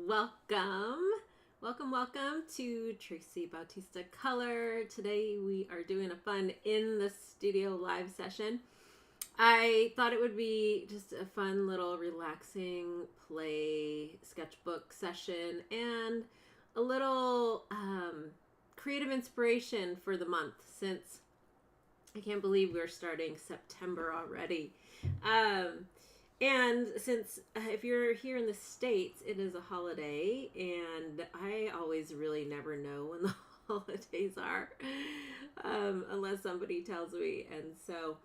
Welcome. Welcome to Tracy Bautista Color. Today we are doing a fun in the studio live session. I thought it would be just a fun little relaxing play sketchbook session and a little creative inspiration for the month, since I can't believe we're starting September already. And since if you're here in the States, it is a holiday, and I always really never know when the holidays are unless somebody tells me. And so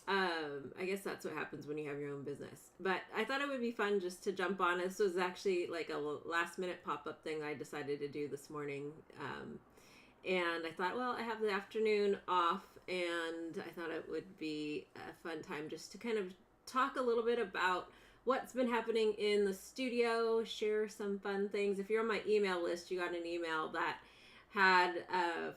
I guess that's what happens when you have your own business. But I thought it would be fun just to jump on. This was actually like a last minute pop-up thing I decided to do this morning. And I thought, well, I have the afternoon off, and I thought it would be a fun time just to kind of talk a little bit about what's been happening in the studio, share some fun things. If you're on my email list, you got an email that had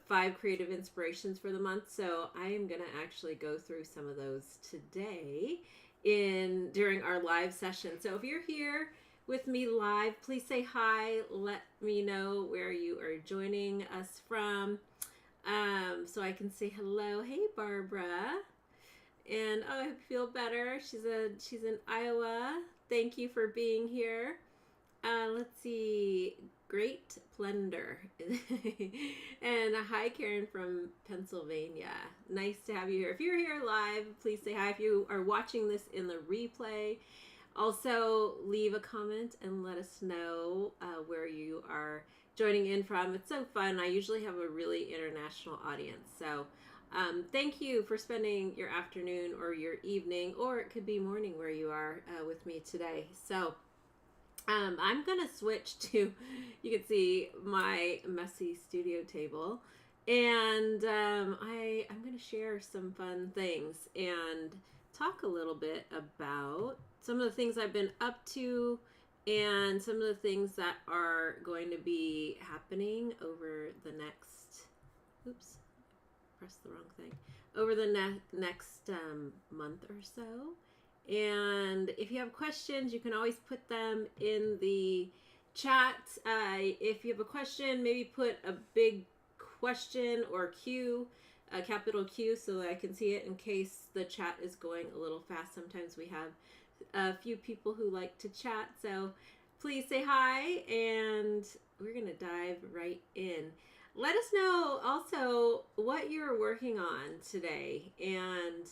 5 creative inspirations for the month. So I am going to actually go through some of those today during our live session. So if you're here with me live, please say hi. Let me know where you are joining us from, so I can say hello. Hey, Barbara. And I hope you feel better. She's in Iowa. Thank you for being here. Let's see. Great Plender. And hi, Karen from Pennsylvania. Nice to have you here. If you're here live, please say hi. If you are watching this in the replay, also leave a comment and let us know where you are joining in from. It's so fun. I usually have a really international audience. So thank you for spending your afternoon or your evening, or it could be morning where you are with me today. So I'm going to switch to, you can see my messy studio table, and I'm going to share some fun things and talk a little bit about some of the things I've been up to and some of the things that are going to be happening over the next, oops, pressed the wrong thing, over the next month or so. And if you have questions, you can always put them in the chat. If you have a question, maybe put a big question or Q, a capital Q, so that I can see it in case the chat is going a little fast. Sometimes we have a few people who like to chat, so please say hi, and we're gonna dive right in. Let us know also what you're working on today, and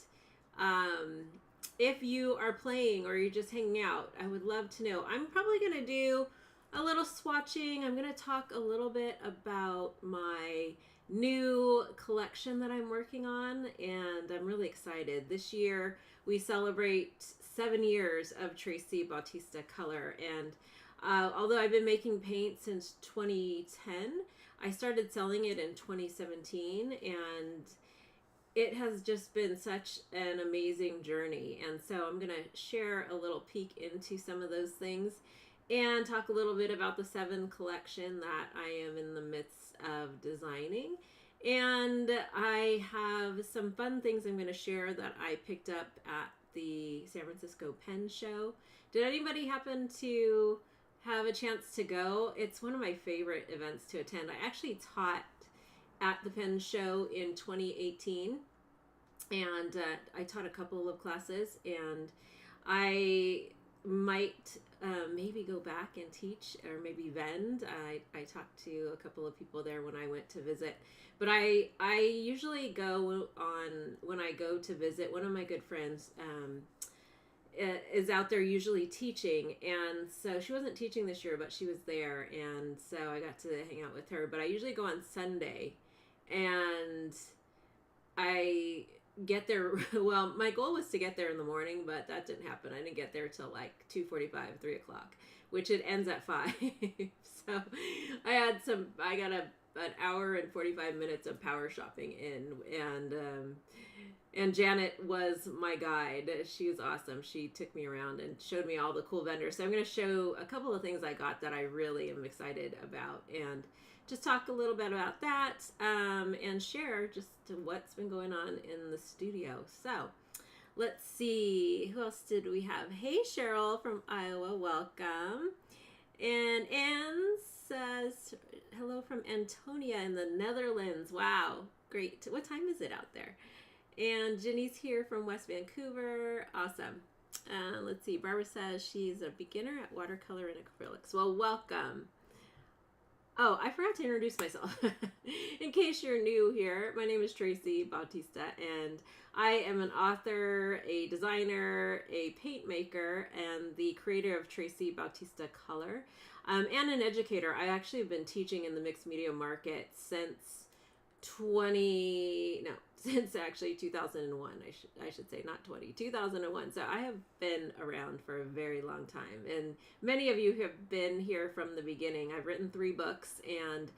if you are playing or you're just hanging out, I would love to know. I'm probably going to do a little swatching. I'm going to talk a little bit about my new collection that I'm working on, and I'm really excited. This year we celebrate 7 years of Tracy Bautista Color, and although I've been making paint since 2010, I started selling it in 2017, and it has just been such an amazing journey. And so I'm going to share a little peek into some of those things and talk a little bit about the 7 collection that I am in the midst of designing. And I have some fun things I'm going to share that I picked up at the San Francisco Pen Show. Did anybody happen to have a chance to go? It's one of my favorite events to attend. I actually taught at the Pen Show in 2018, and I taught a couple of classes, and I might maybe go back and teach, or maybe vend. I talked to a couple of people there when I went to visit, but I usually go on, when I go to visit, one of my good friends is out there usually teaching, and so she wasn't teaching this year, but she was there, and so I got to hang out with her. But I usually go on Sunday, and I get there, well, my goal was to get there in the morning, but that didn't happen. I didn't get there till like 2:45, 3 o'clock, which it ends at 5. So I got an hour and 45 minutes of power shopping in, and Janet was my guide. She was awesome. She took me around and showed me all the cool vendors. So I'm going to show a couple of things I got that I really am excited about, and just talk a little bit about that, and share just what's been going on in the studio. So let's see, who else did we have? Hey, Cheryl from Iowa, welcome. And Anne says, hello from Antonia in the Netherlands. Wow, great. What time is it out there? And Jenny's here from West Vancouver. Awesome. Let's see. Barbara says she's a beginner at watercolor and acrylics. Well, welcome. Oh, I forgot to introduce myself. In case you're new here, my name is Tracy Bautista, and I am an author, a designer, a paint maker, and the creator of Tracy Bautista Color, and an educator. I actually have been teaching in the mixed media market since since actually 2001. I should say, not 2001. So I have been around for a very long time, and many of you have been here from the beginning. I've written 3 books and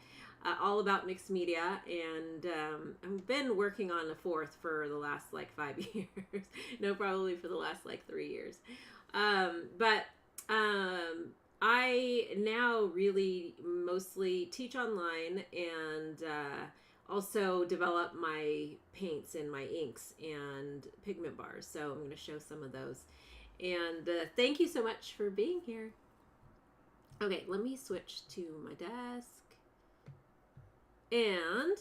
all about mixed media, and I've been working on a 4th for the last like 5 years. No, probably for the last like 3 years. But I now really mostly teach online and also develop my paints and my inks and pigment bars. So I'm going to show some of those. And thank you so much for being here. Okay, let me switch to my desk. And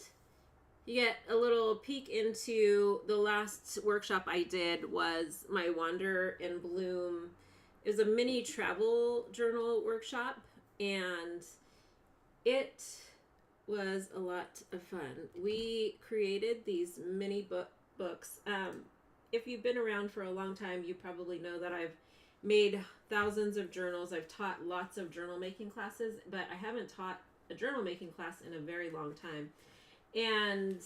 you get a little peek into the last workshop I did was my Wander and Bloom. It was a mini travel journal workshop, and it was a lot of fun. We created these mini books. If you've been around for a long time, you probably know that I've made thousands of journals. I've taught lots of journal making classes, but I haven't taught a journal making class in a very long time. And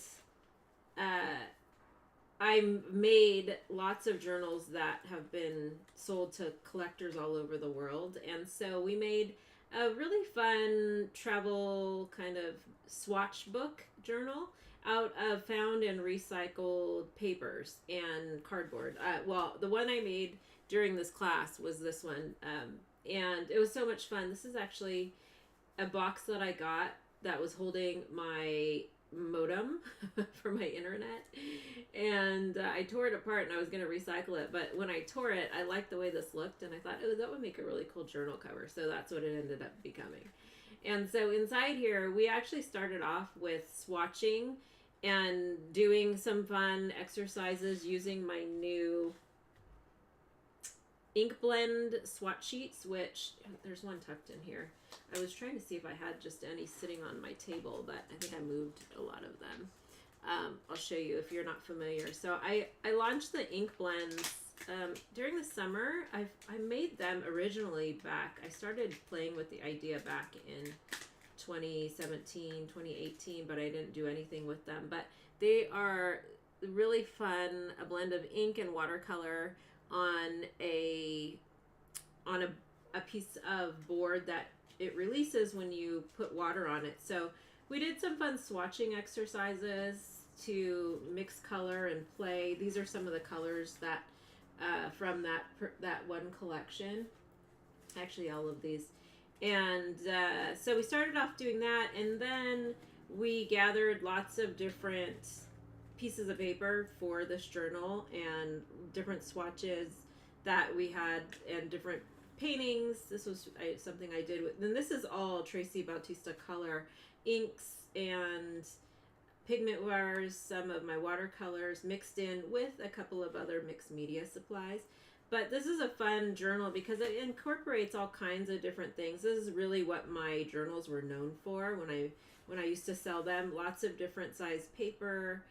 I made lots of journals that have been sold to collectors all over the world. And so we made a really fun travel kind of swatch book journal out of found and recycled papers and cardboard. Well, the one I made during this class was this one, and it was so much fun. This is actually a box that I got that was holding my modem for my internet, and I tore it apart and I was going to recycle it, but when I tore it, I liked the way this looked, and I thought, oh, that would make a really cool journal cover. So that's what it ended up becoming. And so inside here, we actually started off with swatching and doing some fun exercises using my new ink blend swatch sheets, which there's one tucked in here. I was trying to see if I had just any sitting on my table, but I think I moved a lot of them. I'll show you if you're not familiar. So I launched the ink blends during the summer. I made them originally back. I started playing with the idea back in 2017, 2018, but I didn't do anything with them. But they are really fun, a blend of ink and watercolor on a piece of board that it releases when you put water on it. So we did some fun swatching exercises to mix color and play. These are some of the colors that from that one collection. Actually, all of these. And so we started off doing that, and then we gathered lots of different pieces of paper for this journal and different swatches that we had and different paintings. This was something I did with, and this is all Tracy Bautista Color inks and pigment bars, some of my watercolors mixed in with a couple of other mixed media supplies. But this is a fun journal because it incorporates all kinds of different things. This is really what my journals were known for when I used to sell them. Lots of different size paper.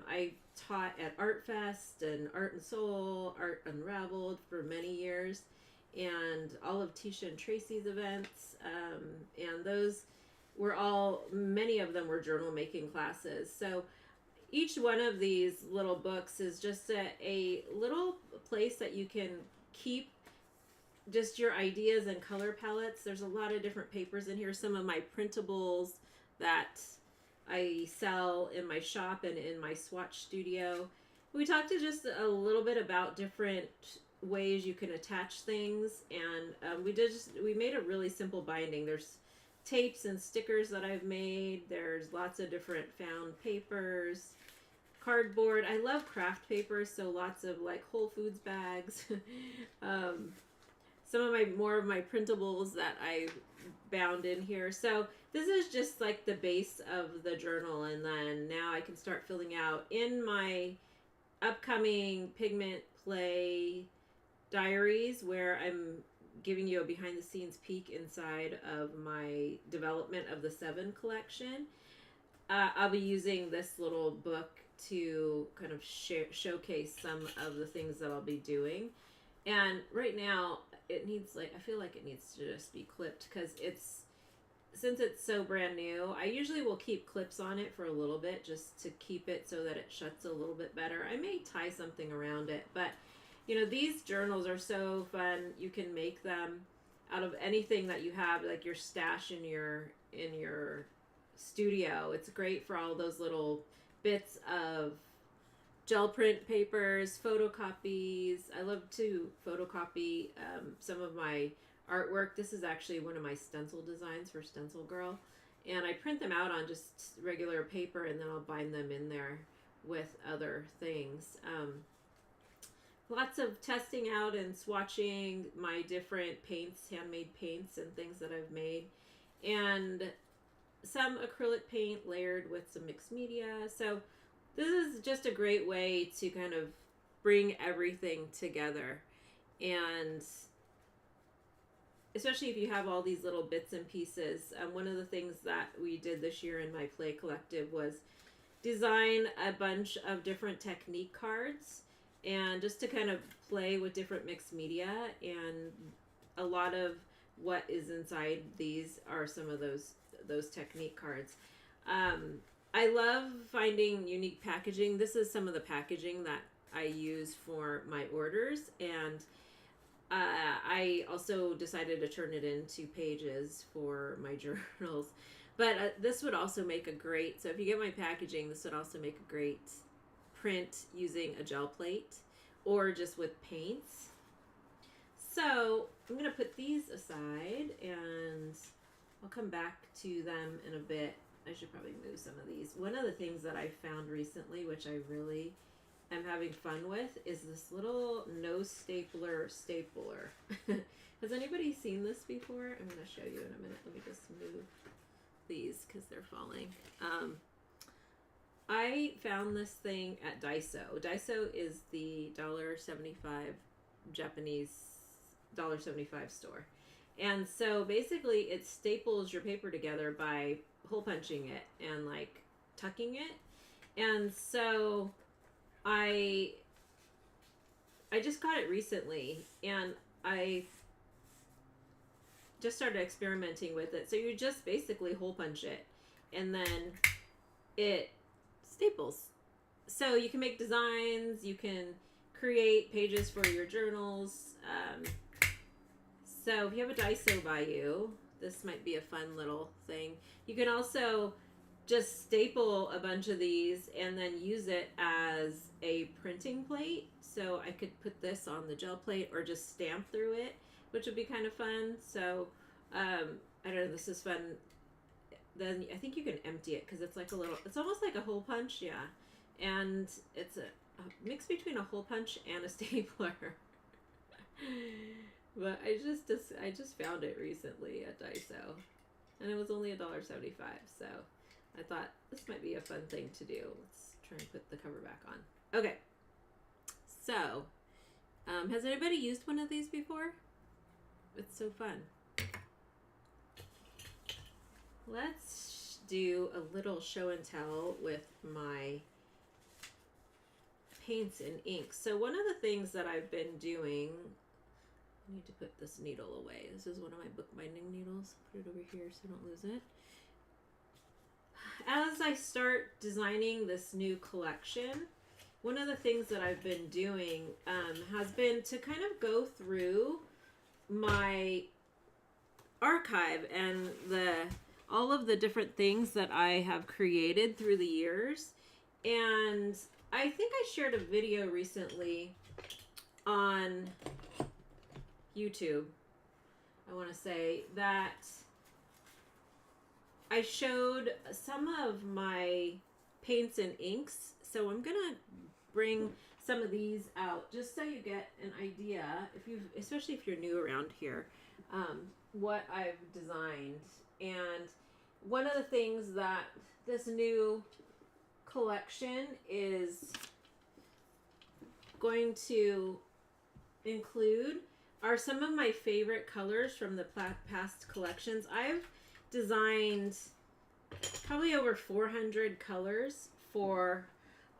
I taught at Art Fest and Art and Soul, Art Unraveled for many years, and all of Tisha and Tracy's events. And those were many of them were journal making classes. So each one of these little books is just a little place that you can keep just your ideas and color palettes. There's a lot of different papers in here. Some of my printables that I sell in my shop and in my swatch studio. We talked to just a little bit about different ways you can attach things, and we made a really simple binding. There's tapes and stickers that I've made. There's lots of different found papers, cardboard. I love craft papers, so lots of like Whole Foods bags. some of my more of my printables that I bound in here. So this is just like the base of the journal, and then now I can start filling out in my upcoming pigment play diaries, where I'm giving you a behind the scenes peek inside of my development of the 7 collection. I'll be using this little book to kind of showcase some of the things that I'll be doing. And right now it needs, like, I feel like it needs to just be clipped, because since it's so brand new, I usually will keep clips on it for a little bit just to keep it so that it shuts a little bit better. I may tie something around it, but you know, these journals are so fun. You can make them out of anything that you have, like your stash in your studio. It's great for all those little bits of gel print papers, photocopies. I love to photocopy some of my artwork. This is actually one of my stencil designs for Stencil Girl, and I print them out on just regular paper, and then I'll bind them in there with other things. Lots of testing out and swatching my different paints, handmade paints and things that I've made, and some acrylic paint layered with some mixed media. So this is just a great way to kind of bring everything together, and especially if you have all these little bits and pieces. One of the things that we did this year in my play collective was design a bunch of different technique cards, and just to kind of play with different mixed media. And a lot of what is inside these are some of those technique cards. I love finding unique packaging. This is some of the packaging that I use for my orders, and I also decided to turn it into pages for my journals. But this would also make a great, so if you get my packaging, this would also make a great print using a gel plate or just with paints. So I'm going to put these aside, and I'll come back to them in a bit. I should probably move some of these. One of the things that I found recently, which I really am having fun with, is this little no stapler stapler. Has anybody seen this before? I'm going to show you in a minute. Let me just move these because they're falling. I found this thing at Daiso. Daiso is the $1.75 Japanese $1.75 store. And so basically it staples your paper together by hole punching it and like tucking it. And so I just got it recently, and I just started experimenting with it. So you just basically hole punch it, and then it staples. So you can make designs, you can create pages for your journals. So if you have a Daiso by you, this might be a fun little thing. You can also just staple a bunch of these and then use it as a printing plate. So I could put this on the gel plate or just stamp through it, which would be kind of fun. So I don't know, this is fun. Then I think you can empty it because it's like a little, it's almost like a hole punch, yeah. And it's a mix between a hole punch and a stapler. But I just found it recently at Daiso, and it was only $1.75. So I thought this might be a fun thing to do. Let's try and put the cover back on. Okay. So, has anybody used one of these before? It's so fun. Let's do a little show and tell with my paints and inks. So one of the things that I've been doing, I need to put this needle away. This is one of my bookbinding needles. Put it over here so I don't lose it. As I start designing this new collection, one of the things that I've been doing has been to kind of go through my archive and all of the different things that I have created through the years. And I think I shared a video recently on YouTube, I want to say, that I showed some of my paints and inks. So I'm going to bring some of these out just so you get an idea, if you, especially if you're new around here, what I've designed. And one of the things that this new collection is going to include are some of my favorite colors from the past collections. I've designed probably over 400 colors for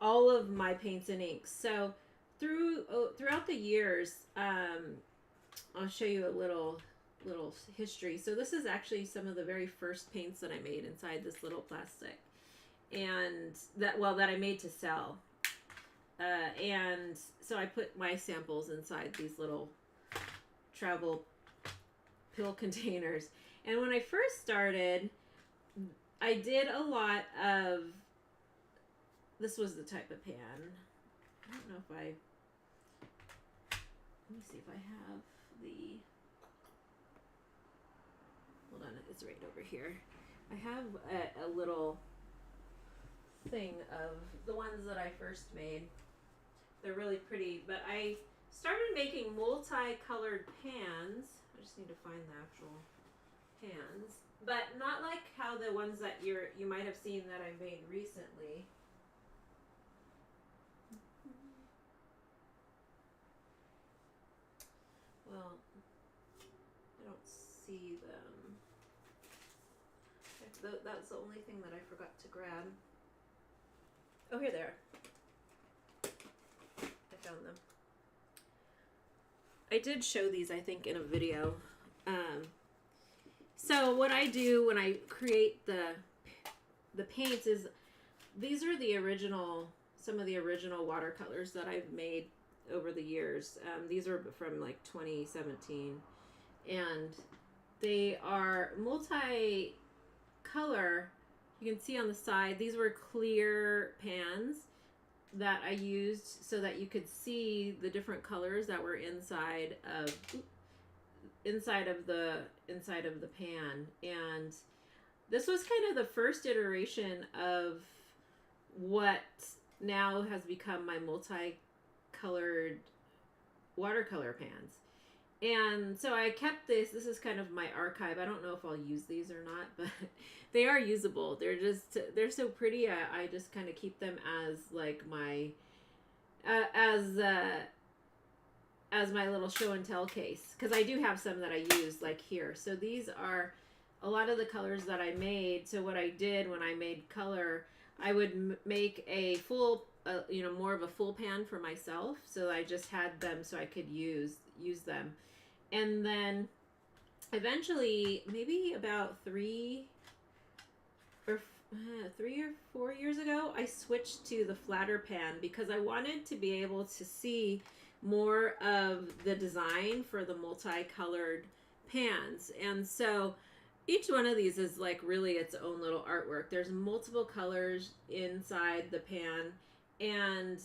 all of my paints and inks. So throughout the years, I'll show you a little history. So this is actually some of the very first paints that I made inside this little plastic, and that I made to sell. And so I put my samples inside these little travel pill containers. And when I first started, I did a lot of, this was the type of pan. I don't know if let me see if I have the, hold on, it's right over here. I have a little thing of the ones that I first made. They're really pretty, but I started making multicolored pans. I just need to find the actual pans, but not like how the ones that you might have seen that I made recently. Well, I don't see them. That's the only thing that I forgot to grab. Oh, here they are. I found them. I did show these, I think, in a video. So what I do when I create the paints is, these are the original, some of the original watercolors that I've made over the years. These are from like 2017, and they are multi-color. You can see on the side, these were clear pans that I used so that you could see the different colors that were inside of the pan. And this was kind of the first iteration of what now has become my multi-colored watercolor pans. And so I kept this. This is kind of my archive. I don't know if I'll use these or not, but they are usable. They're so pretty. I just kind of keep them as like my as my little show and tell case, because I do have some that I use like here. So these are a lot of the colors that I made. So what I did when I made color, I would make a full more of a full pan for myself, so I just had them so I could use them. And then eventually, maybe about 3 or 4 years ago, I switched to the flatter pan because I wanted to be able to see more of the design for the multicolored pans. And so each one of these is like really its own little artwork. There's multiple colors inside the pan, and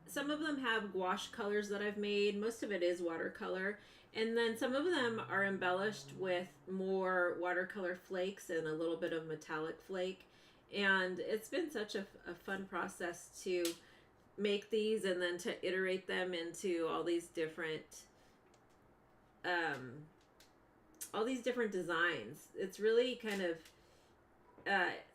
some of them have gouache colors that I've made. Most of it is watercolor. And then some of them are embellished with more watercolor flakes and a little bit of metallic flake. And it's been such a fun process to make these and then to iterate them into all these different designs. It's really kind of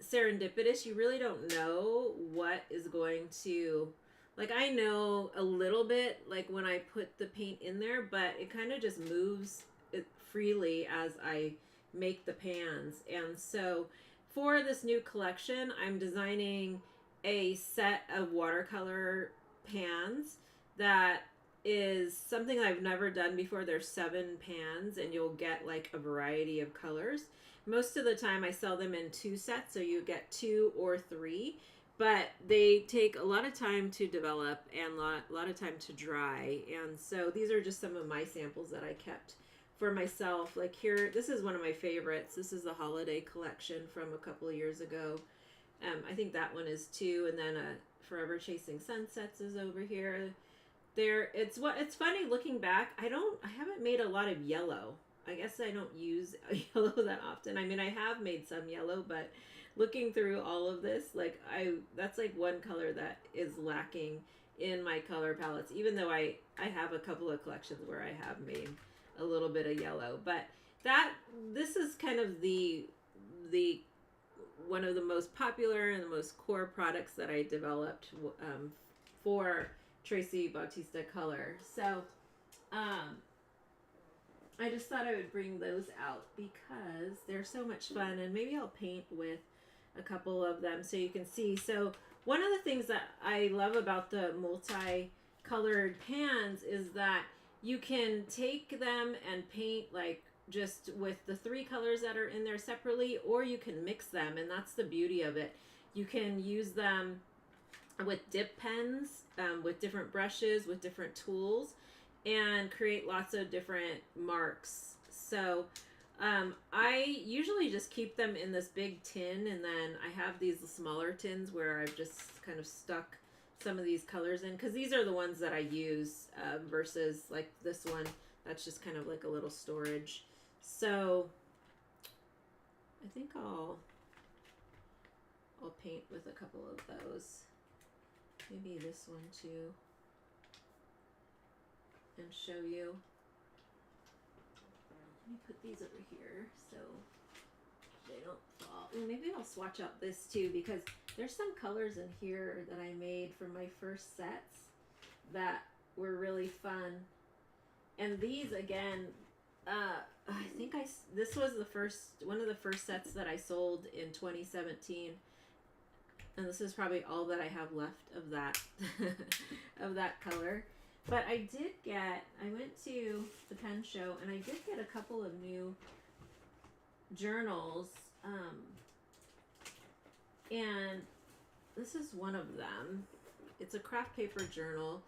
serendipitous. You really don't know what is going to, like, I know a little bit like when I put the paint in there, but it kind of just moves it freely as I make the pans. And so for this new collection, I'm designing a set of watercolor pans that is something I've never done before. There's 7 pans, and you'll get like a variety of colors. Most of the time I sell them in 2 sets, so you get 2 or 3, but they take a lot of time to develop and a lot of time to dry. And so these are just some of my samples that I kept for myself. Like here, this is one of my favorites. This is the holiday collection from a couple of years ago. I think that one is too. And then Forever Chasing Sunsets is over here. It's funny looking back. I haven't made a lot of yellow. I guess I don't use yellow that often. I mean, I have made some yellow, but looking through all of this, like that's like one color that is lacking. in my color palettes, even though I have a couple of collections where I have made a little bit of yellow. But this is kind of the one of the most popular and the most core products that I developed for Tracy Bautista Color. So I just thought I would bring those out because they're so much fun, and maybe I'll paint with a couple of them so you can see. So one of the things that I love about the multi-colored pans is that you can take them and paint like just with the 3 colors that are in there separately, or you can mix them, and that's the beauty of it. You can use them with dip pens, with different brushes, with different tools, and create lots of different marks. So I usually just keep them in this big tin, and then I have these smaller tins where I've just kind of stuck some of these colors in, because these are the ones that I use versus like this one that's just kind of like a little storage. So I think I'll paint with a couple of those, maybe this one too, and show you. Let me put these over here so they don't fall. And maybe I'll swatch out this too, because there's some colors in here that I made for my first sets that were really fun. And these again, I think this was one of the first sets that I sold in 2017. And this is probably all that I have left of that of that color. But I went to the pen show, and I did get a couple of new journals. And this is one of them. It's a craft paper journal.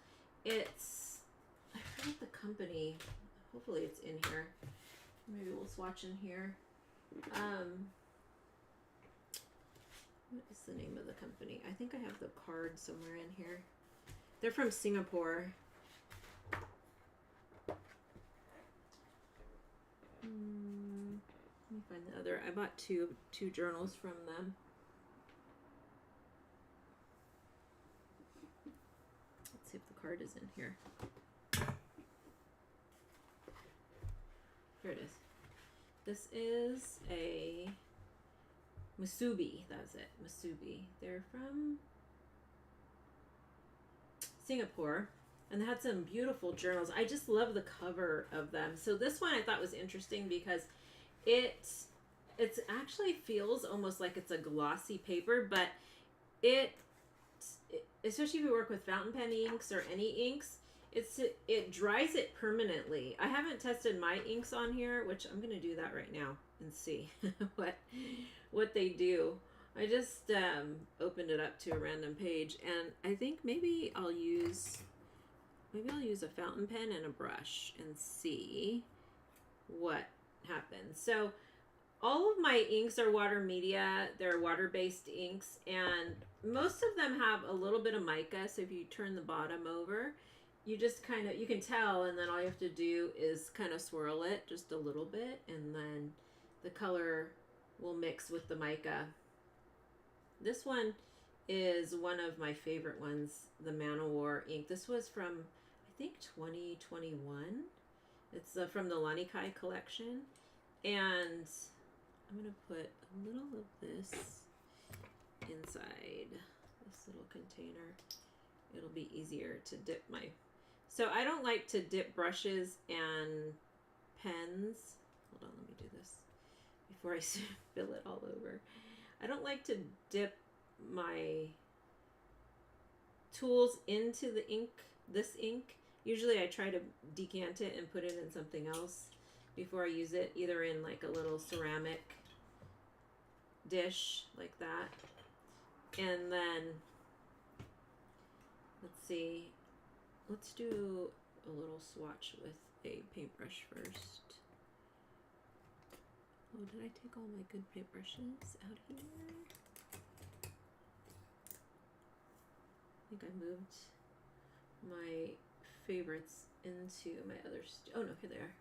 I forget the company. Hopefully it's in here. Maybe we'll swatch in here. What is the name of the company? I think I have the card somewhere in here. They're from Singapore. Let me find the other. I bought two journals from them. Let's see if the card is in here. Here it is. This is a Musubi. That's it. Musubi. They're from Singapore. And they had some beautiful journals. I just love the cover of them. So this one I thought was interesting because it actually feels almost like it's a glossy paper, but it especially if you work with fountain pen inks or any inks, it dries it permanently. I haven't tested my inks on here, which I'm gonna do that right now and see what they do. I just opened it up to a random page, and I think maybe I'll use a fountain pen and a brush and see what happens. So all of my inks are water media. They're water-based inks, and most of them have a little bit of mica. So if you turn the bottom over, you just you can tell, and then all you have to do is kind of swirl it just a little bit, and then the color will mix with the mica. This one is one of my favorite ones, the Man O' War ink. This was from, I think, 2021. It's from the Lanikai collection. And I'm going to put a little of this inside this little container. It'll be easier to dip my... So I don't like to dip brushes and pens. Hold on, let me do this before I spill it all over. I don't like to dip my tools into the ink, this ink. Usually I try to decant it and put it in something else before I use it, either in like a little ceramic dish like that. And then, let's see, let's do a little swatch with a paintbrush first. Oh, did I take all my good paintbrushes out here? I think I moved my favorites into my other oh no, here they are.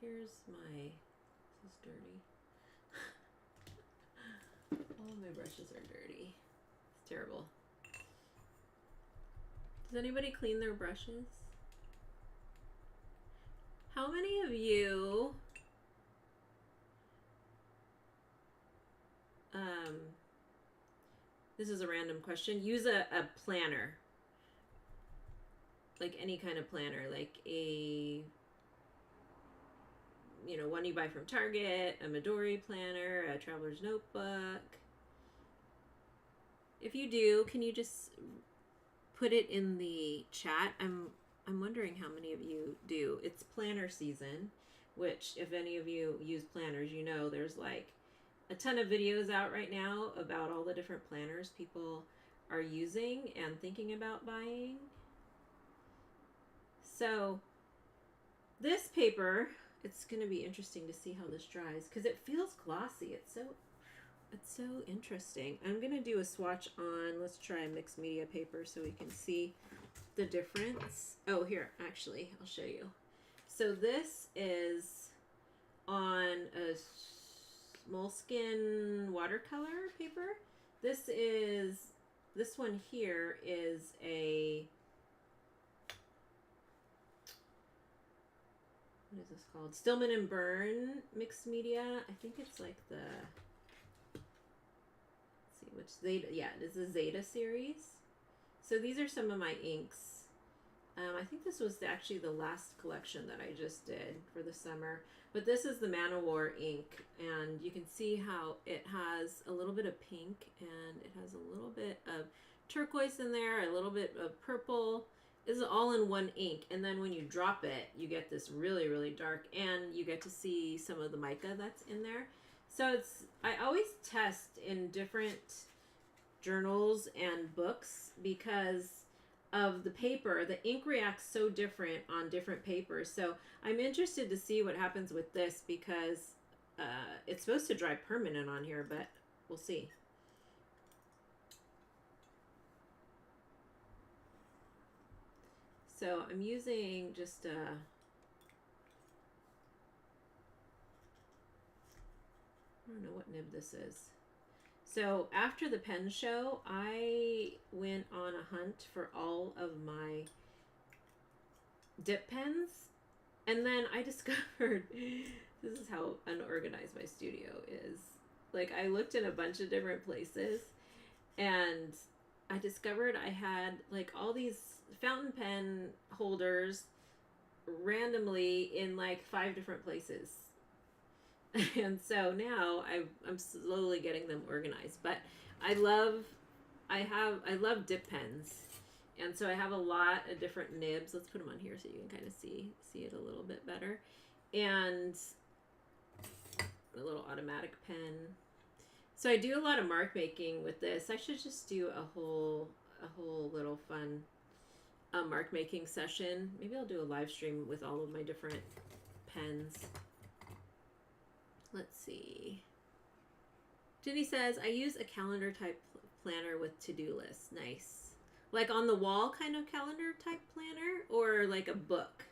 Here's my, this is dirty. All my brushes are dirty. Terrible. Does anybody clean their brushes? How many of you this is a random question, use a planner? Like any kind of planner, like a, you know, one you buy from Target, a Midori planner, a traveler's notebook. If you do, can you just put it in the chat? I'm wondering how many of you do. It's planner season, which if any of you use planners, you know there's like a ton of videos out right now about all the different planners people are using and thinking about buying. So this paper, it's going to be interesting to see how this dries because it feels glossy. It's so interesting. I'm going to do a swatch on, let's try a mixed media paper so we can see the difference. Oh, here, actually, I'll show you. So this is on a moleskin watercolor paper. This one here is a, what is this called? Stillman and Burn mixed media. I think it's like the, let's see, which Zeta, yeah, it is a Zeta series. So these are some of my inks. I think this was actually the last collection that I just did for the summer. But this is the Man O' War ink, and you can see how it has a little bit of pink, and it has a little bit of turquoise in there, a little bit of purple. This is all in one ink, and then when you drop it, you get this really, really dark, and you get to see some of the mica that's in there. So I always test in different journals and books because of the paper. The ink reacts so different on different papers. So I'm interested to see what happens with this because it's supposed to dry permanent on here, but we'll see. So I'm using just I don't know what nib this is. So after the pen show, I went on a hunt for all of my dip pens. And then I discovered, this is how unorganized my studio is. Like I looked in a bunch of different places and I discovered I had like all these fountain pen holders randomly in like 5 different places. And so now I'm slowly getting them organized, but I love dip pens, and so I have a lot of different nibs. Let's put them on here so you can kind of see it a little bit better, and a little automatic pen. So I do a lot of mark making with this. I should just do a whole little fun mark making session. Maybe I'll do a live stream with all of my different pens. Let's see. Jenny says, I use a calendar type planner with to-do lists. Nice. Like on the wall kind of calendar type planner or like a book?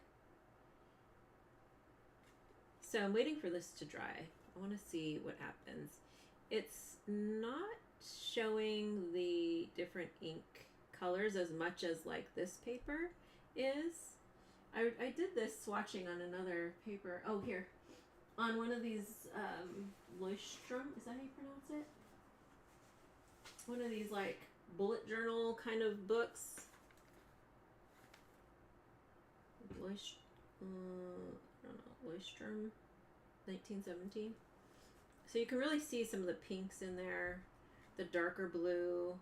So I'm waiting for this to dry. I want to see what happens. It's not showing the different ink colors as much as like this paper is. I did this swatching on another paper. Oh, here. On one of these Leuchtturm, is that how you pronounce it? One of these like bullet journal kind of books. I don't know, Leuchtturm, 1917. So you can really see some of the pinks in there, the darker blue.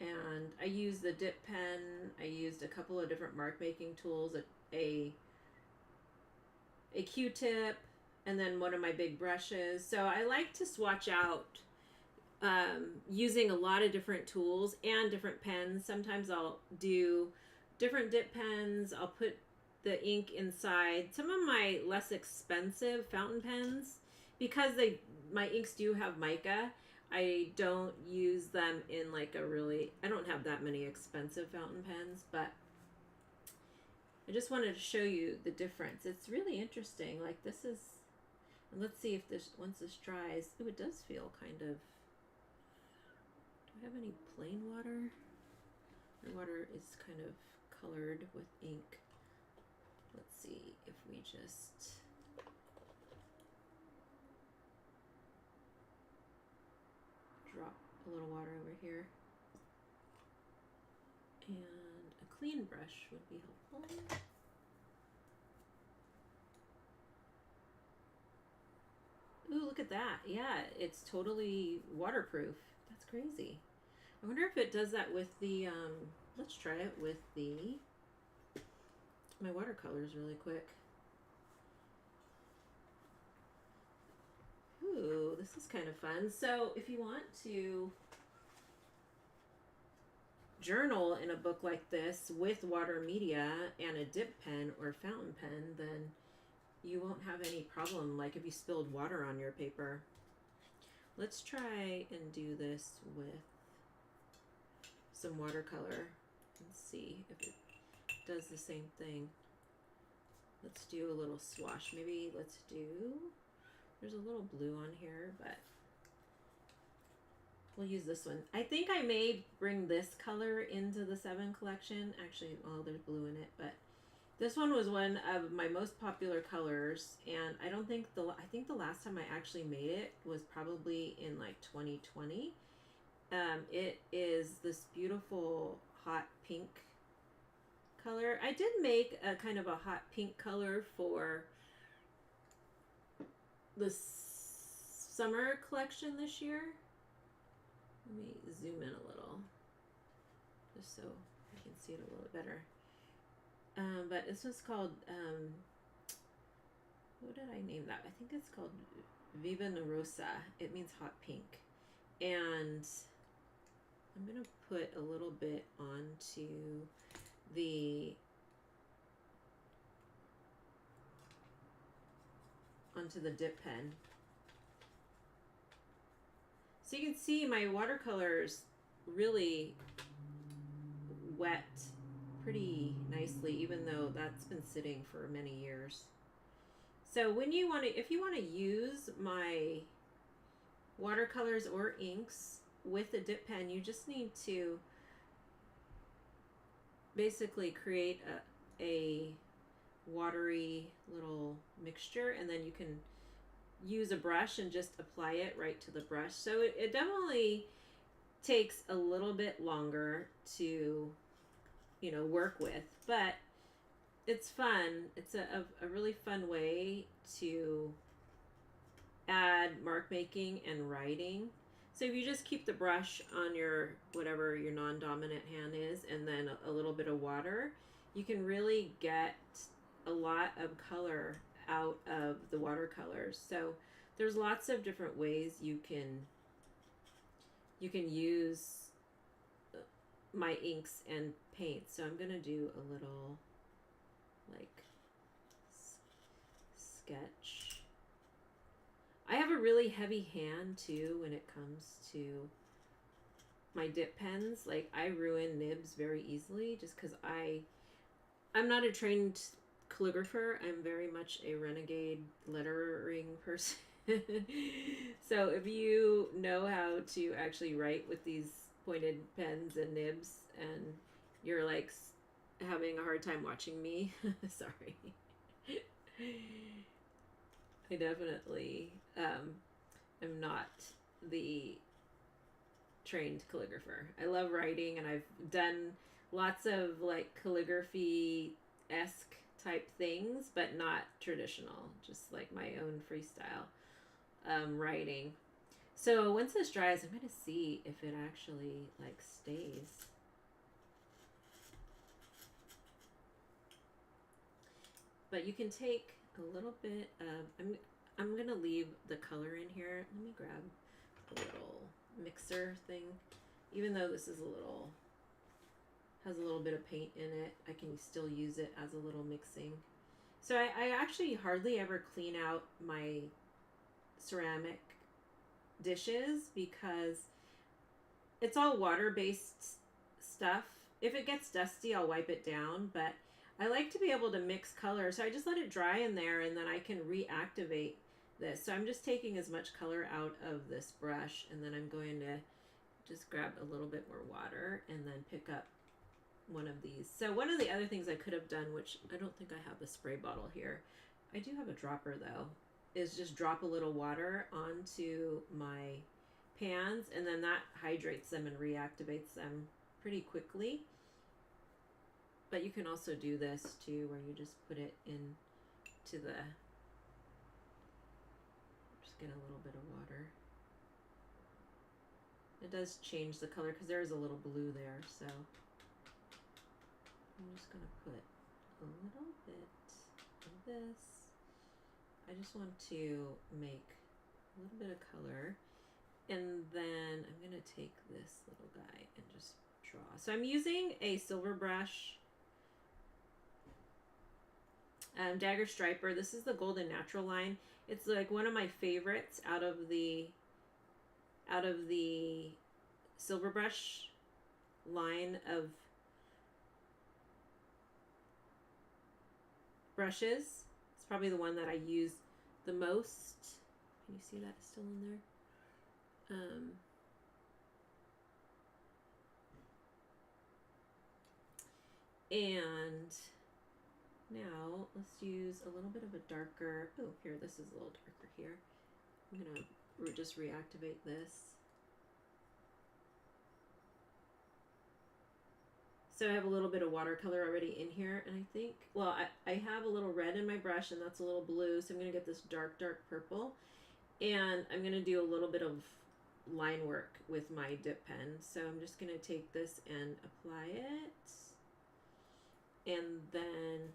And I used the dip pen. I used a couple of different mark making tools, a Q-tip, and then one of my big brushes. So I like to swatch out using a lot of different tools and different pens. Sometimes I'll do different dip pens. I'll put the ink inside. Some of my less expensive fountain pens, because my inks do have mica, I don't use them in like I don't have that many expensive fountain pens, but I just wanted to show you the difference. It's really interesting. Like this is, and let's see if once this dries, oh, it does feel kind of, I have any plain water? My water is kind of colored with ink. Let's see if we just drop a little water over here. And a clean brush would be helpful. Ooh, look at that. Yeah, it's totally waterproof. That's crazy. I wonder if it does that with the, let's try it with my watercolors really quick. Ooh, this is kind of fun. So if you want to journal in a book like this with water media and a dip pen or fountain pen, then you won't have any problem like if you spilled water on your paper. Let's try and do this with some watercolor and see if it does the same thing. Let's do a little swatch. Maybe let's do, there's a little blue on here, but we'll use this one. I think I may bring this color into the 7 collection. Actually, well, there's blue in it, but this one was one of my most popular colors, and I think the last time I actually made it was probably in like 2020. It is this beautiful hot pink color. I did make a kind of a hot pink color for the summer collection this year. Let me zoom in a little just so I can see it a little better. But this was called, what did I name that? I think it's called Viva Narosa. It means hot pink. And I'm going to put a little bit onto the dip pen. So you can see my watercolors really wet pretty nicely, even though that's been sitting for many years. So when you want to, if you want to use my watercolors or inks with a dip pen, you just need to basically create a watery little mixture, and then you can use a brush and just apply it right to the brush. So it definitely takes a little bit longer to, you know, work with, but it's fun. It's a really fun way to add mark making and writing. So if you just keep the brush on your, whatever your non-dominant hand is, and then a little bit of water, you can really get a lot of color out of the watercolors. So there's lots of different ways you can use my inks and paints. So I'm gonna do a little like sketch. I have a really heavy hand too when it comes to my dip pens. Like I ruin nibs very easily just because I'm not a trained calligrapher. I'm very much a renegade lettering person. So if you know how to actually write with these pointed pens and nibs and you're like having a hard time watching me, sorry. I definitely am not the trained calligrapher. I love writing, and I've done lots of like calligraphy-esque type things, but not traditional, just like my own freestyle writing. So once this dries, I'm going to see if it actually like stays. But you can take a little bit of, I'm going to leave the color in here. Let me grab a little mixer thing. Even though this is has a little bit of paint in it, I can still use it as a little mixing. So I actually hardly ever clean out my ceramic dishes because it's all water-based stuff. If it gets dusty, I'll wipe it down, but I like to be able to mix color, so I just let it dry in there and then I can reactivate this. So I'm just taking as much color out of this brush, and then I'm going to just grab a little bit more water and then pick up one of these. So one of the other things I could have done, which I don't think I have a spray bottle here, I do have a dropper though, is just drop a little water onto my pans, and then that hydrates them and reactivates them pretty quickly. But you can also do this too, where you just put it in to the, just get a little bit of water. It does change the color because there is a little blue there, so I'm just going to put a little bit of this. I just want to make a little bit of color, and then I'm going to take this little guy and just draw. So I'm using a silver brush, dagger striper. This is the Golden Natural line. It's like one of my favorites out of the silver brush line of brushes. It's probably the one that I use the most. Can you see that it's still in there? And now let's use a little bit of a darker, oh here, this is a little darker here. I'm gonna just reactivate this. So I have a little bit of watercolor already in here, and I think, well, I have a little red in my brush, and that's a little blue, so I'm gonna get this dark purple, and I'm gonna do a little bit of line work with my dip pen. So I'm just gonna take this and apply it, and then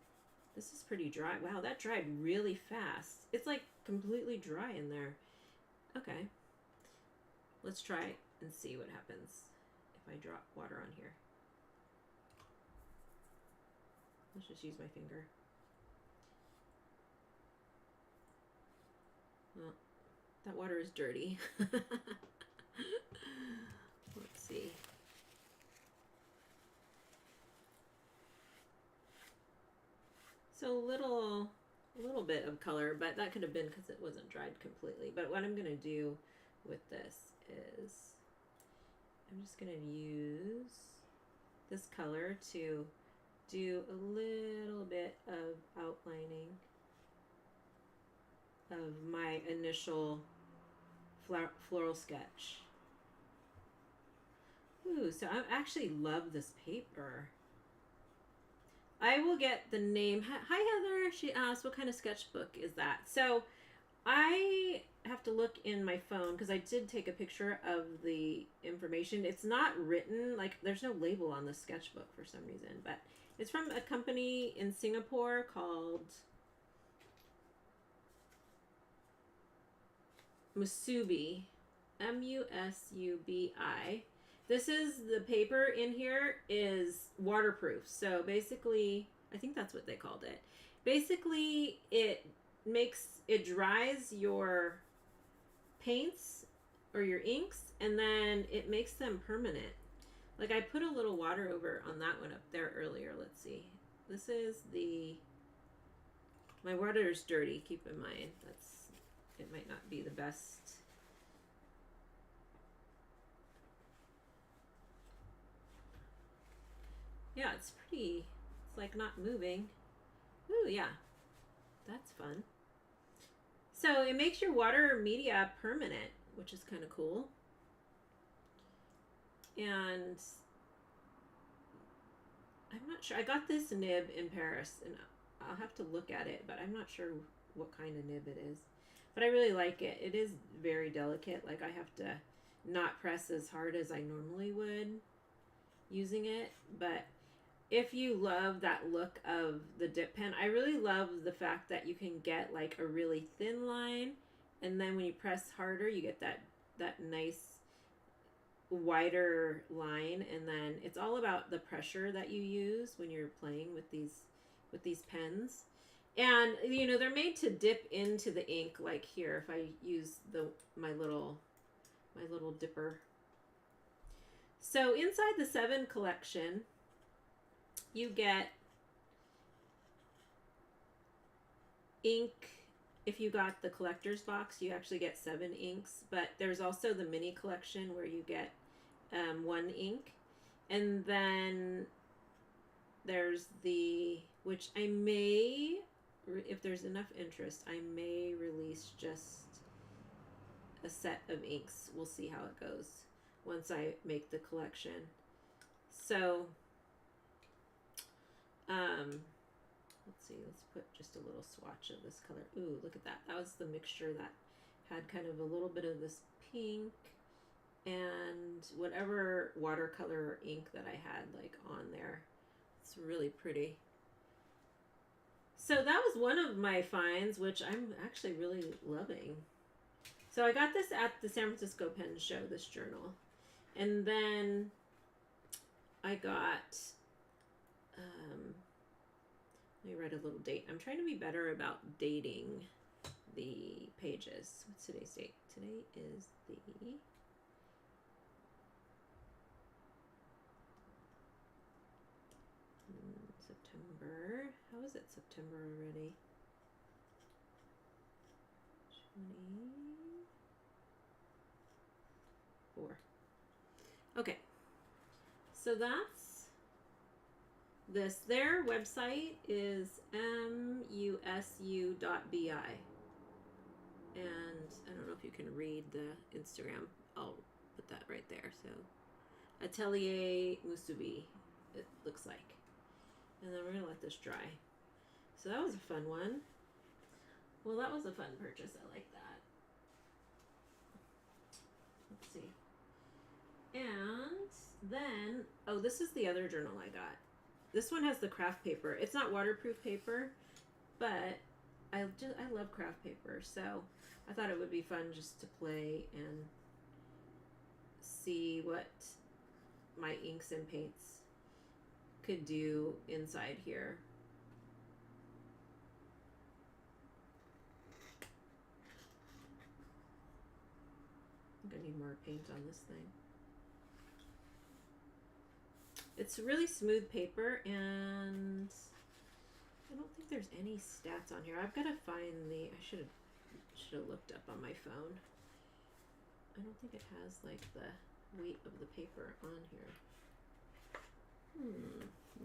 this is pretty dry. Wow, that dried really fast. It's like completely dry in there. Okay, let's try it and see what happens if I drop water on here. Let's just use my finger. Well, that water is dirty. Let's see. So a little bit of color, but that could have been because it wasn't dried completely. But what I'm going to do with this is I'm just going to use this color to do a little bit of outlining of my initial floral sketch. Ooh, so I actually love this paper. I will get the name. Hi Heather, she asked what kind of sketchbook is that? So I have to look in my phone because I did take a picture of the information. It's not written, like there's no label on the sketchbook for some reason, but it's from a company in Singapore called Musubi, M-U-S-U-B-I. This is, the paper in here is waterproof. So basically, I think that's what they called it. Basically, it dries your paints or your inks, and then it makes them permanent. Like I put a little water over on that one up there earlier. Let's see. This is my water is dirty, keep in mind. It might not be the best. Yeah, it's pretty, it's like not moving. Ooh, yeah, that's fun. So it makes your water media permanent, which is kind of cool. And I'm not sure, I got this nib in Paris, and I'll have to look at it, but I'm not sure what kind of nib it is. But I really like it. It is very delicate. Like I have to not press as hard as I normally would using it. But if you love that look of the dip pen, I really love the fact that you can get like a really thin line, and then when you press harder, you get that nice wider line. And then it's all about the pressure that you use when you're playing with these pens. And you know, they're made to dip into the ink, like here if I use my little dipper. So inside the 7 collection, you get ink. If you got the collector's box, you actually get 7 inks, but there's also the mini collection where you get one ink. And then there's the, which I may, if there's enough interest, I may release just a set of inks. We'll see how it goes once I make the collection. So, let's see, let's put just a little swatch of this color. Ooh, look at that. That was the mixture that had kind of a little bit of this pink and whatever watercolor or ink that I had like on there. It's really pretty. So that was one of my finds, which I'm actually really loving. So I got this at the San Francisco Pen Show, this journal. And then I got, let me write a little date. I'm trying to be better about dating the pages. What's today's date? Today is the September. How is it September already? 24. Okay. So that's this. Their website is musu.bi. And I don't know if you can read the Instagram. I'll put that right there. So Atelier Musubi, it looks like. And then we're going to let this dry. So that was a fun one. Well, that was a fun purchase. I like that. Let's see. And then, oh, this is the other journal I got. This one has the craft paper. It's not waterproof paper, but I love craft paper. So I thought it would be fun just to play and see what my inks and paints could do inside here. I'm gonna need more paint on this thing. It's really smooth paper, and I don't think there's any stats on here. I've got to find the, I should have looked up on my phone. I don't think it has like the weight of the paper on here.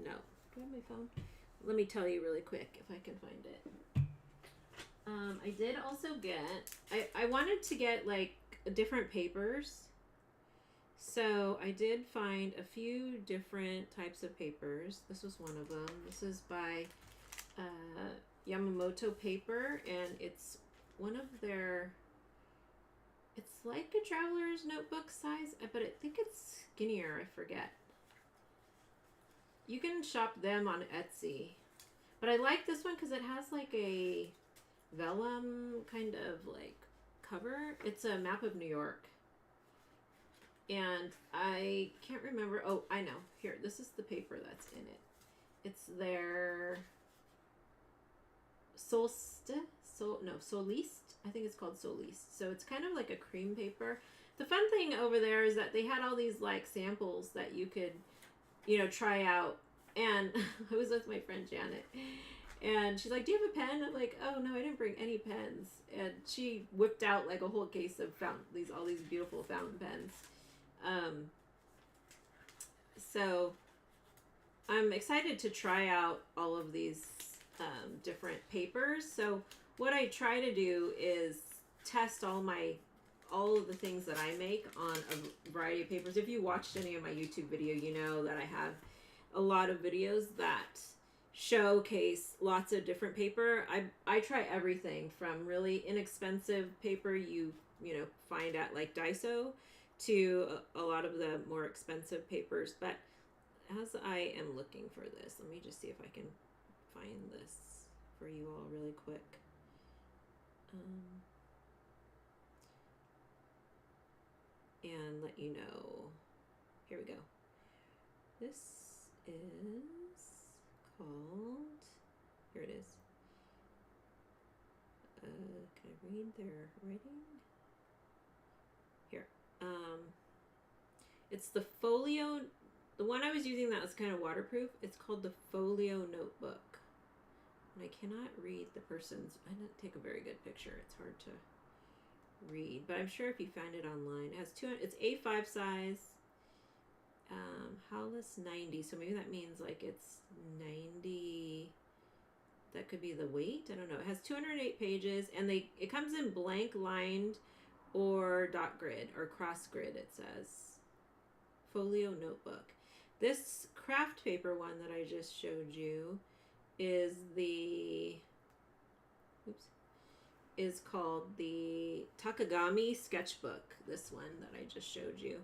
No. Do I have my phone? Let me tell you really quick if I can find it. I did also get, I wanted to get like different papers. So I did find a few different types of papers. This was one of them. This is by Yamamoto Paper, and it's one of their, it's like a traveler's notebook size, but I think it's skinnier, I forget. You can shop them on Etsy. But I like this one because it has like a vellum kind of like cover. It's a map of New York. And I can't remember. Oh, I know. Here, this is the paper that's in it. It's their Soliste. I think it's called Soliste. So it's kind of like a cream paper. The fun thing over there is that they had all these like samples that you could, you know, try out. And I was with my friend Janet, and she's like, "Do you have a pen?" I'm like, "Oh no, I didn't bring any pens." And she whipped out like a whole case of all these beautiful fountain pens. So I'm excited to try out all of these different papers. So what I try to do is test all of the things that I make on a variety of papers. If you watched any of my YouTube video, you know that I have a lot of videos that showcase lots of different paper. I try everything from really inexpensive paper you know find at like Daiso to a lot of the more expensive papers. But as I am looking for this, let me just see if I can find this for you all really quick. And let you know. Here we go. This is called, here it is. Can I read their writing? Here. It's the folio. The one I was using that was kind of waterproof. It's called the Folio Notebook. And I cannot read the person's, I didn't take a very good picture. It's hard to read, but I'm sure if you find it online, it has it's A5 size. Hollis 90. So maybe that means like it's 90. That could be the weight. I don't know. It has 208 pages, and it comes in blank lined or dot grid or cross grid. It says folio notebook. This craft paper one that I just showed you is called the Takagami sketchbook. This one that I just showed you.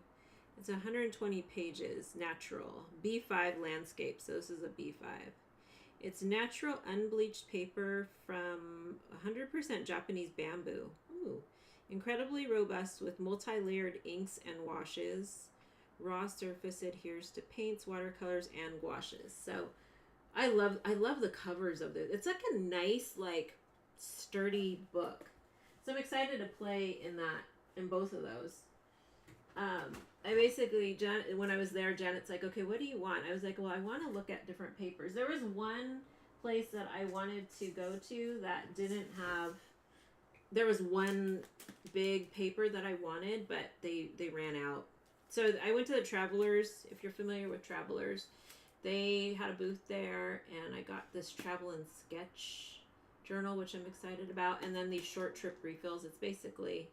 It's 120 pages, natural, B5 landscape. So this is a B5. It's natural unbleached paper from 100% Japanese bamboo. Ooh. Incredibly robust with multi-layered inks and washes. Raw surface adheres to paints, watercolors, and gouaches. So I love the covers of this. It's like a nice, like, sturdy book. So I'm excited to play in both of those. I basically, when I was there, Janet's like, okay, what do you want? I was like, well, I want to look at different papers. There was one place that I wanted to go to that didn't have, there was one big paper that I wanted, but they ran out. So I went to the Travelers. If you're familiar with Travelers, they had a booth there, and I got this travel and sketch journal, which I'm excited about, and then these short trip refills. It's basically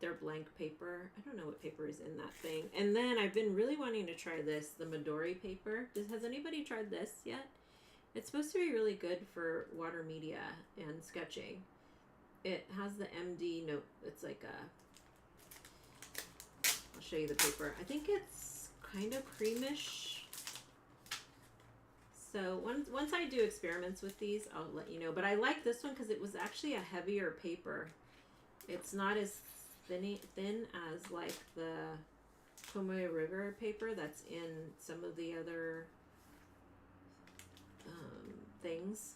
their blank paper. I don't know what paper is in that thing. And then I've been really wanting to try this, the Midori paper. Has anybody tried this yet? It's supposed to be really good for water media and sketching. It has the MD note. It's like I'll show you the paper. I think it's kind of creamish. So once I do experiments with these, I'll let you know. But I like this one because it was actually a heavier paper. It's not as thin as like the Tomoe River paper that's in some of the other things.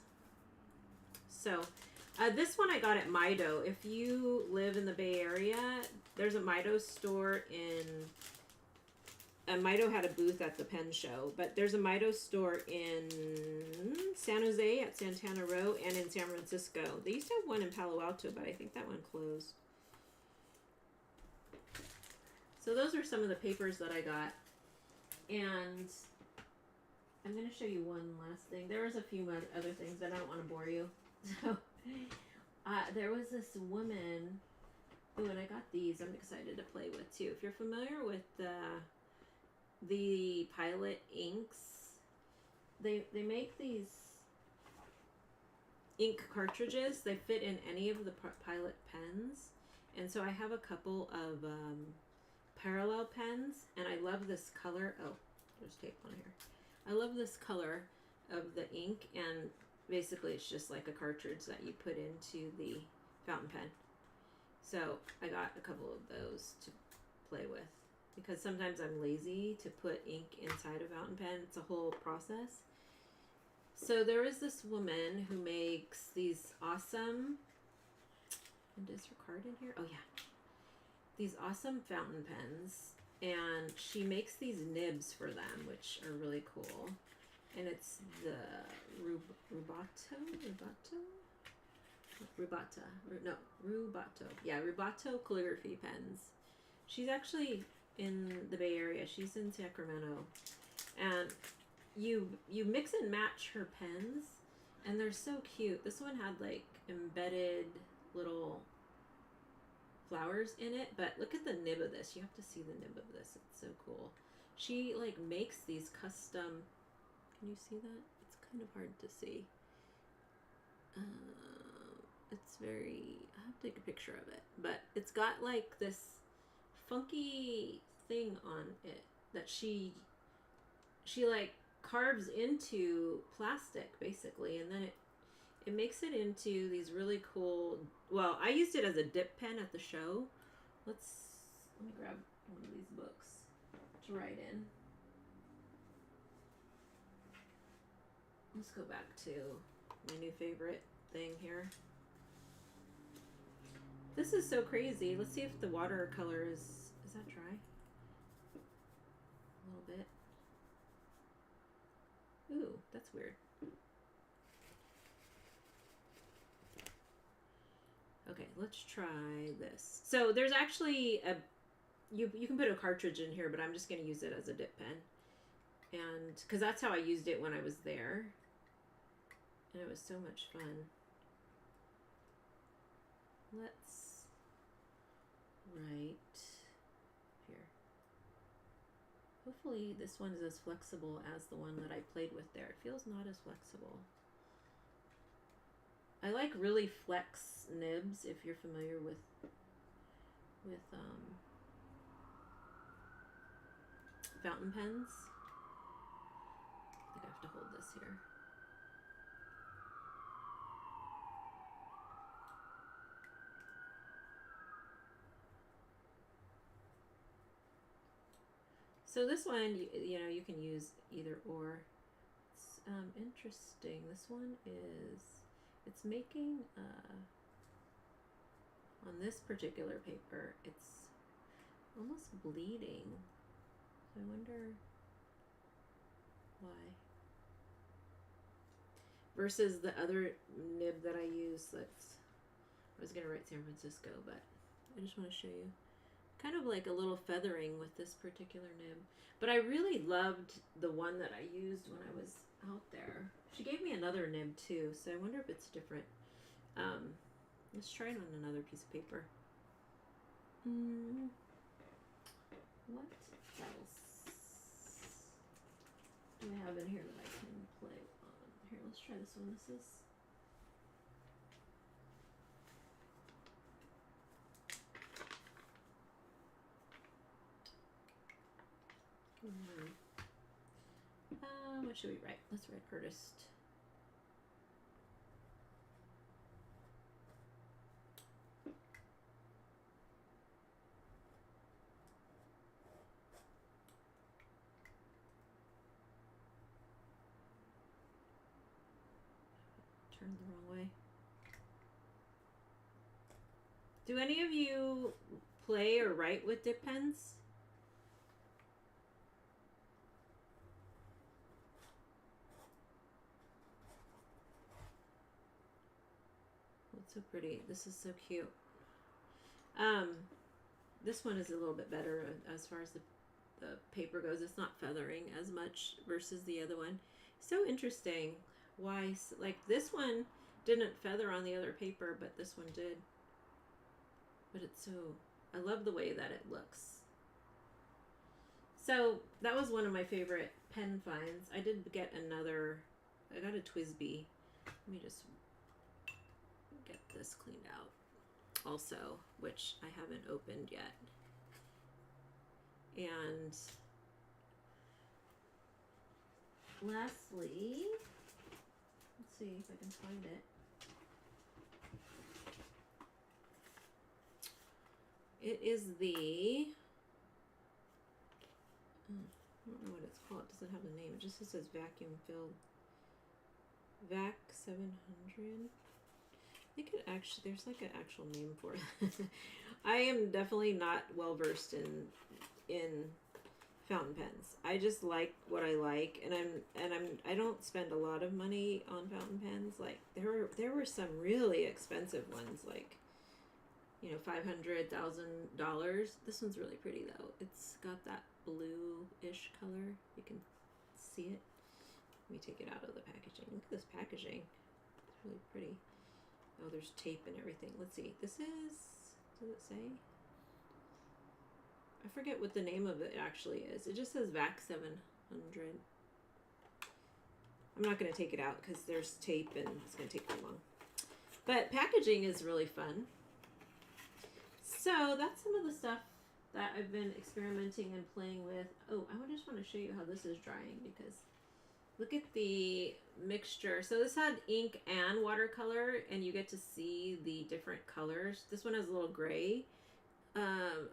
So this one I got at Mido. If you live in the Bay Area, there's a Mido store Mido had a booth at the Pen Show, but there's a Mido store in San Jose at Santana Row and in San Francisco. They used to have one in Palo Alto, but I think that one closed. So those are some of the papers that I got. And I'm going to show you one last thing. There was a few other things, but I don't want to bore you. So there was this woman. Oh, and I got these. I'm excited to play with too. If you're familiar with the Pilot inks, they make these ink cartridges. They fit in any of the Pilot pens, and so I have a couple of parallel pens, and I love this color. Oh, there's tape on here. I love this color of the ink, and basically it's just like a cartridge that you put into the fountain pen. So I got a couple of those to play with, because sometimes I'm lazy to put ink inside a fountain pen. It's a whole process. So there is this woman who makes these awesome, and is her card in here? Oh yeah. These awesome fountain pens, and she makes these nibs for them, which are really cool. And it's the Rubato calligraphy pens. She's actually in the Bay Area. She's in Sacramento, and you mix and match her pens, and they're so cute. This one had like embedded little flowers in it, but look at the nib of this. You have to see the nib of this. It's so cool. She like makes these custom. Can you see that? It's kind of hard to see. It's very, I have to take a picture of it, but it's got like this funky thing on it that she like carves into plastic basically, and then it makes it into these really cool, well, I used it as a dip pen at the show. Let me grab one of these books to write in. Let's go back to my new favorite thing here. This is so crazy. Let's see if the watercolor is that dry? A little bit. Ooh, that's weird. Okay, let's try this. So there's actually you can put a cartridge in here, but I'm just going to use it as a dip pen. And because that's how I used it when I was there. And it was so much fun. Let's write here. Hopefully this one is as flexible as the one that I played with there. It feels not as flexible. I like really flex nibs, if you're familiar with fountain pens. I think I have to hold this here. So this one, you know, you can use either or. It's interesting. This one is, it's making, on this particular paper, it's almost bleeding. So I wonder why. Versus the other nib that I use, I was going to write San Francisco, but I just want to show you. Kind of like a little feathering with this particular nib. But I really loved the one that I used when I was out there. She gave me another nib too, so I wonder if it's different. Let's try it on another piece of paper. What else do I have in here that I can play on? Here, let's try this one. This is what should we write? Let's write artist. Turned the wrong way. Do any of you play or write with dip pens? It's so pretty. This is so cute. This one is a little bit better as far as the paper goes. It's not feathering as much versus the other one. So interesting. Why, like this one didn't feather on the other paper, but this one did. But it's so, I love the way that it looks. So that was one of my favorite pen finds. I did get another, I got a TWSBI. Let me just get this cleaned out also, which I haven't opened yet. And lastly, let's see if I can find it. It is the, I don't know what it's called. It doesn't have a name. It just says vacuum filled. Vac 700. I think it actually, there's like an actual name for it. I am definitely not well versed in fountain pens. I just like what I like, and I don't spend a lot of money on fountain pens. Like there were some really expensive ones, like, you know, $500,000. This one's really pretty though. It's got that blue-ish color. You can see it. Let me take it out of the packaging. Look at this packaging. It's really pretty. Oh, there's tape and everything. Let's see. This is, does it say? I forget what the name of it actually is. It just says VAC 700. I'm not going to take it out because there's tape and it's going to take too long. But packaging is really fun. So that's some of the stuff that I've been experimenting and playing with. Oh, I just want to show you how this is drying, because look at the mixture. So this had ink and watercolor, and you get to see the different colors. This one has a little gray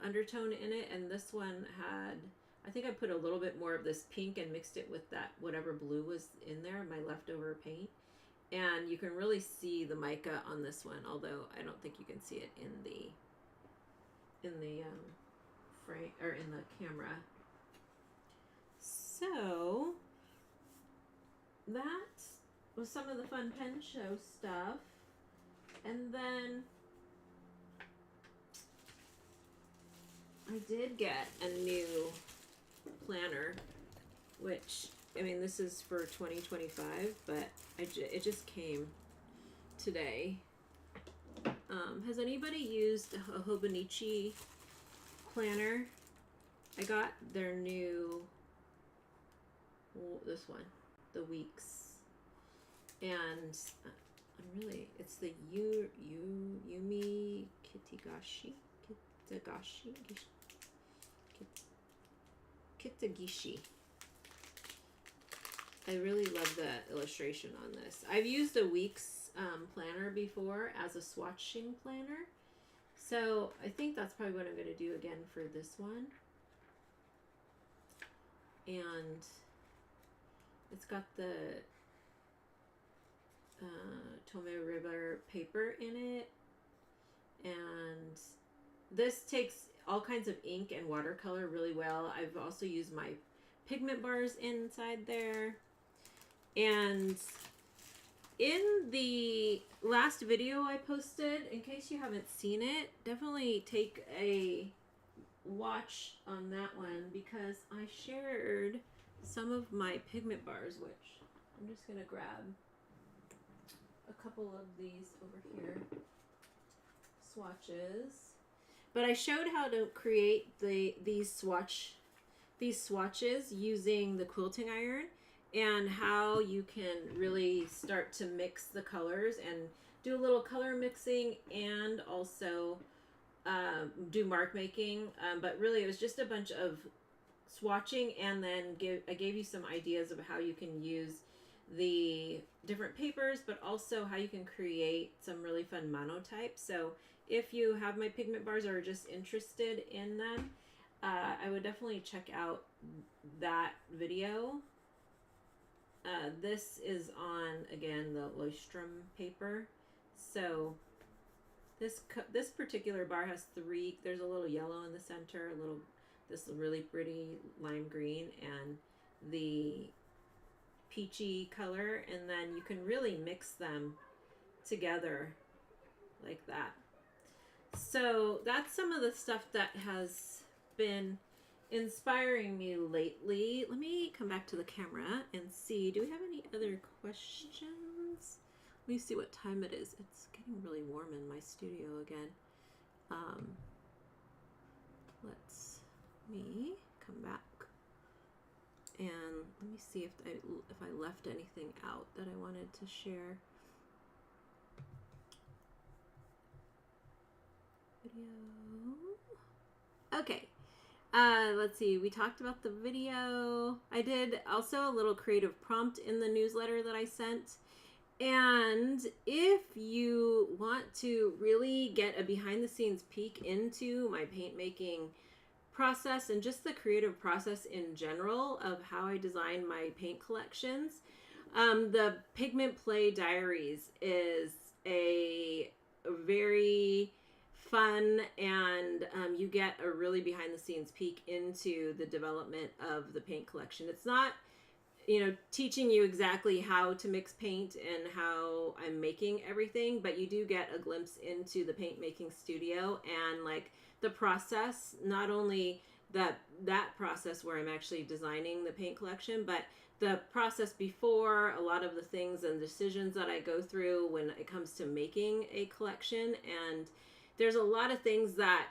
undertone in it, and this one had, I think I put a little bit more of this pink and mixed it with that whatever blue was in there, my leftover paint. And you can really see the mica on this one, although I don't think you can see it in the frame or in the camera. So that was some of the fun pen show stuff. And then I did get a new planner, which, I mean, this is for 2025, but it just came today. Has anybody used a Hobonichi planner? I got their new, this one, the Weeks, and it's the Yumi Kitagishi. I really love the illustration on this. I've used a Weeks planner before as a swatching planner, so I think that's probably what I'm going to do again for this one. And it's got the Tome River paper in it, and this takes all kinds of ink and watercolor really well. I've also used my pigment bars inside there. And in the last video I posted, in case you haven't seen it, definitely take a watch on that one, because I shared some of my pigment bars, which I'm just going to grab a couple of these over here, swatches. But I showed how to create these swatches using the quilting iron, and how you can really start to mix the colors and do a little color mixing, and also do mark making. But really it was just a bunch of swatching, and then I gave you some ideas of how you can use the different papers, but also how you can create some really fun monotypes. So if you have my pigment bars or are just interested in them, I would definitely check out that video. This is on, again, the Leuchtturm paper. So this particular bar has three. There's a little yellow in the center, this really pretty lime green, and the peachy color, and then you can really mix them together like that. So that's some of the stuff that has been inspiring me lately. Let me come back to the camera and see, do we have any other questions? Let me see what time it is. It's getting really warm in my studio again. Let's me come back and let me see if I left anything out that I wanted to share. Video. Okay. Let's see, we talked about the video. I did also a little creative prompt in the newsletter that I sent. And if you want to really get a behind the scenes peek into my paint making process and just the creative process in general of how I design my paint collections, the Pigment Play Diaries is a very fun, and you get a really behind the scenes peek into the development of the paint collection. It's not, teaching you exactly how to mix paint and how I'm making everything, but you do get a glimpse into the paint making studio and like the process, not only that process where I'm actually designing the paint collection, but the process before, a lot of the things and decisions that I go through when it comes to making a collection. And there's a lot of things that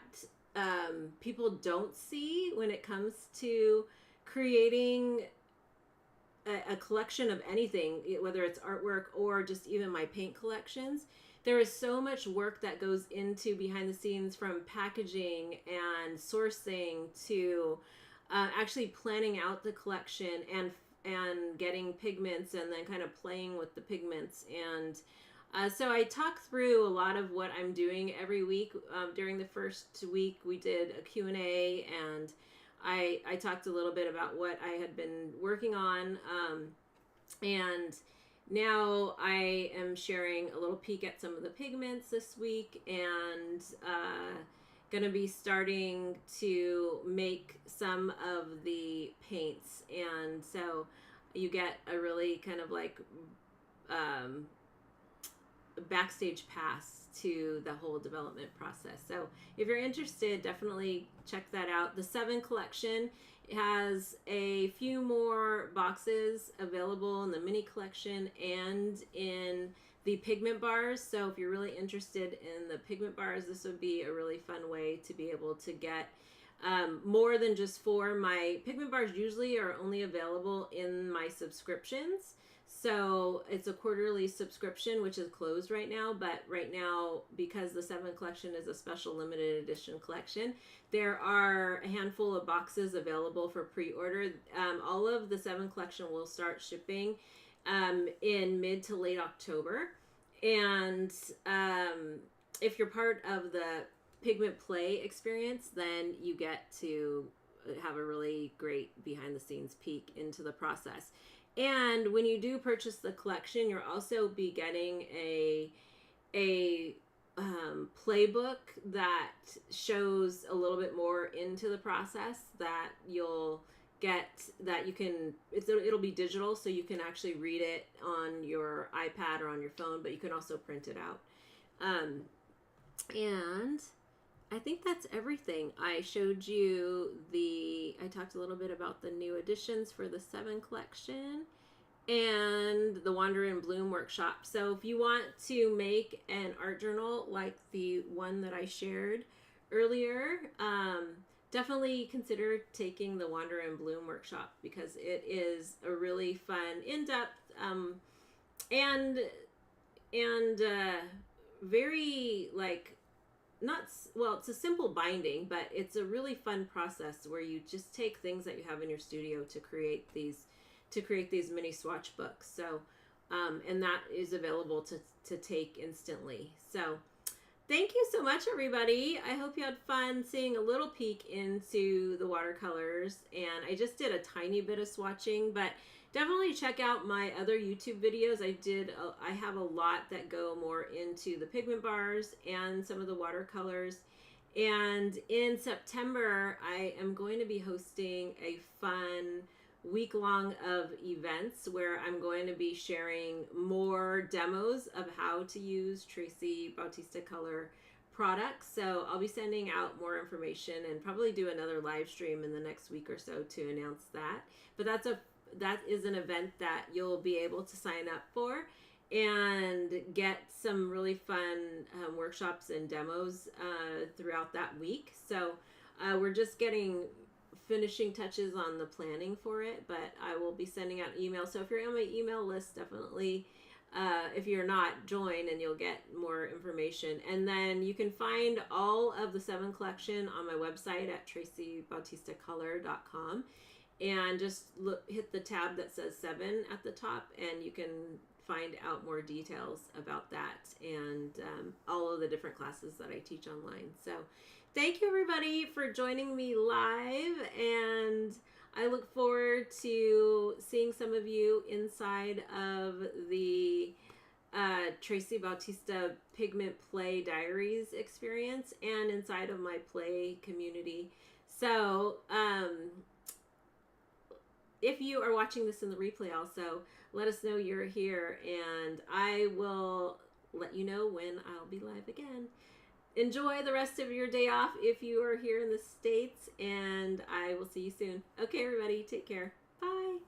people don't see when it comes to creating a collection of anything, whether it's artwork or just even my paint collections. There is so much work that goes into behind the scenes, from packaging and sourcing to actually planning out the collection and getting pigments and then kind of playing with the pigments. And so I talk through a lot of what I'm doing every week. During the first week, we did a Q&A, and I talked a little bit about what I had been working on. And now I am sharing a little peek at some of the pigments this week, and going to be starting to make some of the paints. And so you get a really kind of like backstage pass to the whole development process. So if you're interested, definitely check that out. The 7 collection has a few more boxes available in the mini collection and in the pigment bars. So if you're really interested in the pigment bars, this would be a really fun way to be able to get more than just 4. My pigment bars usually are only available in my subscriptions. So it's a quarterly subscription, which is closed right now. But right now, because the 7 collection is a special limited edition collection, there are a handful of boxes available for pre-order. All of the 7 collection will start shipping in mid to late October. And if you're part of the pigment play experience, then you get to have a really great behind the scenes peek into the process. And when you do purchase the collection, you'll also be getting a playbook that shows a little bit more into the process that you'll get, that you can, it'll be digital, so you can actually read it on your iPad or on your phone, but you can also print it out. And I think that's everything. I showed you I talked a little bit about the new additions for the 7 collection and the Wander and Bloom workshop. So if you want to make an art journal like the one that I shared earlier, definitely consider taking the Wander and Bloom workshop, because it is a really fun, in-depth, and very, like, it's a simple binding, but it's a really fun process where you just take things that you have in your studio to create these mini swatch books. So and that is available to take instantly. So thank you so much, everybody. I hope you had fun seeing a little peek into the watercolors, and I just did a tiny bit of swatching, but definitely check out my other YouTube videos. I have a lot that go more into the pigment bars and some of the watercolors. And in September, I am going to be hosting a fun week-long of events where I'm going to be sharing more demos of how to use Tracy Bautista Color products. So I'll be sending out more information and probably do another live stream in the next week or so to announce that. But that is an event that you'll be able to sign up for and get some really fun workshops and demos throughout that week. So we're just finishing touches on the planning for it, but I will be sending out emails. So if you're on my email list, definitely, if you're not, join, and you'll get more information. And then you can find all of the 7 collection on my website at tracybautistacolor.com. And just hit the tab that says 7 at the top, and you can find out more details about that and all of the different classes that I teach online. So thank you, everybody, for joining me live, and I look forward to seeing some of you inside of the Tracy Bautista Pigment Play Diaries experience and inside of my play community. So if you are watching this in the replay also, let us know you're here, and I will let you know when I'll be live again. Enjoy the rest of your day off if you are here in the States, and I will see you soon. Okay, everybody, take care. Bye.